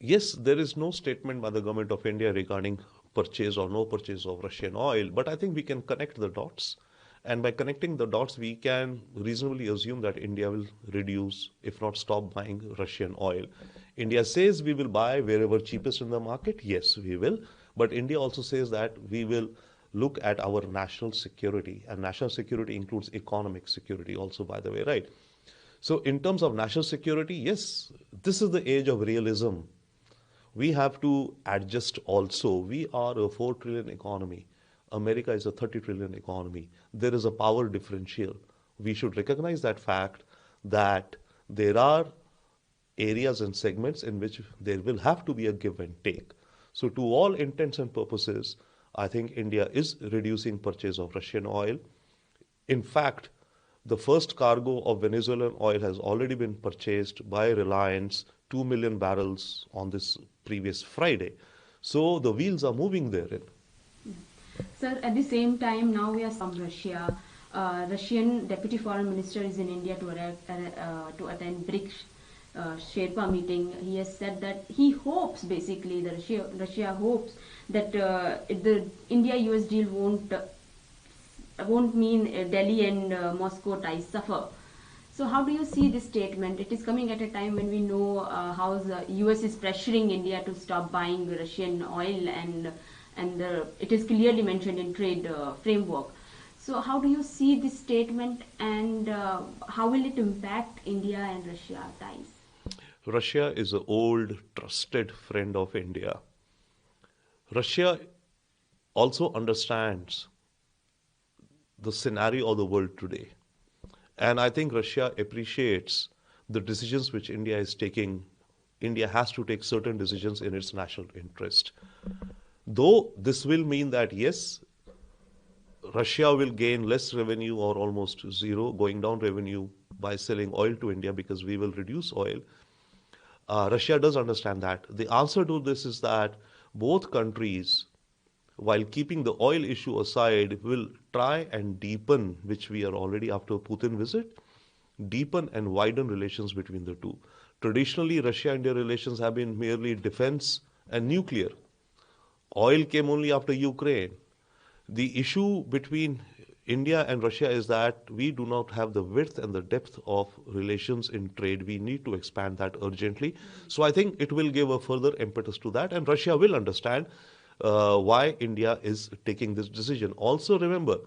Yes, there is no statement by the government of India regarding purchase or no purchase of Russian oil, but I think we can connect the dots. And by connecting the dots, we can reasonably assume that India will reduce, if not stop buying Russian oil. India says we will buy wherever cheapest in the market. Yes, we will. But India also says that we will look at our national security. And national security includes economic security also, by the way, right? So in terms of national security, yes, this is the age of realism. We have to adjust also. We are a 4 trillion economy. America is a 30 trillion economy. There is a power differential. We should recognize that fact that there are areas and segments in which there will have to be a give and take. So to all intents and purposes, I think India is reducing purchase of Russian oil. In fact, the first cargo of Venezuelan oil has already been purchased by Reliance, 2 million barrels on this previous Friday. So the wheels are moving therein. Sir, at the same time, now we are from Russia. Russian Deputy Foreign Minister is in India to attend BRICS Sherpa meeting. He has said that he hopes, basically, Russia hopes that the India-US deal won't mean Delhi and Moscow ties suffer. So how do you see this statement? It is coming at a time when we know how the US is pressuring India to stop buying Russian oil, and it is clearly mentioned in trade framework. So how do you see this statement, and how will it impact India and Russia ties? Russia is an old, trusted friend of India. Russia also understands the scenario of the world today. And I think Russia appreciates the decisions which India is taking. India has to take certain decisions in its national interest. Though this will mean that, yes, Russia will gain less revenue or almost zero, going down revenue by selling oil to India because we will reduce oil. Russia does understand that. The answer to this is that both countries, while keeping the oil issue aside, will try and deepen, which we are already after Putin visit, deepen and widen relations between the two. Traditionally, Russia-India relations have been merely defense and nuclear. Oil came only after Ukraine. The issue between India and Russia is that we do not have the width and the depth of relations in trade. We need to expand that urgently. So I think it will give a further impetus to that, and Russia will understand why India is taking this decision. Also remember,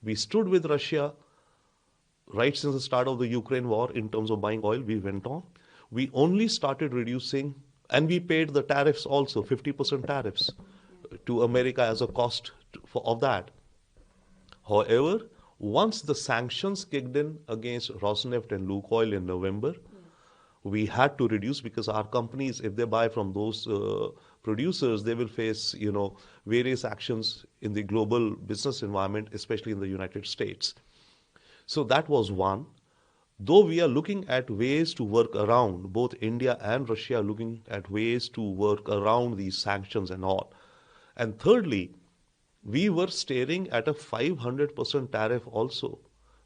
we stood with Russia right since the start of the Ukraine war in terms of buying oil. We went on. We only started reducing, and we paid the tariffs also, 50% tariffs to America as a cost of that. However, once the sanctions kicked in against Rosneft and Lukoil in November, we had to reduce, because our companies, if they buy from those producers, they will face, various actions in the global business environment, especially in the United States. So that was one. Though we are looking at ways to work around, both India and Russia are looking at ways to work around these sanctions and all. And thirdly, we were staring at a 500% tariff also.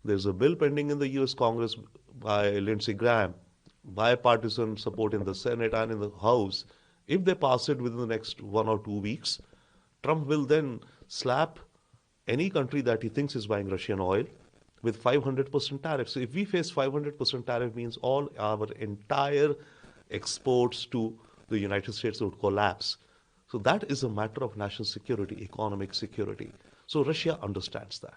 There's a bill pending in the US Congress by Lindsey Graham, bipartisan support in the Senate and in the House. If they pass it within the next 1 or 2 weeks, Trump will then slap any country that he thinks is buying Russian oil with 500% tariff. So if we face 500% tariff, means all our entire exports to the United States would collapse. So that is a matter of national security, economic security. So Russia understands that.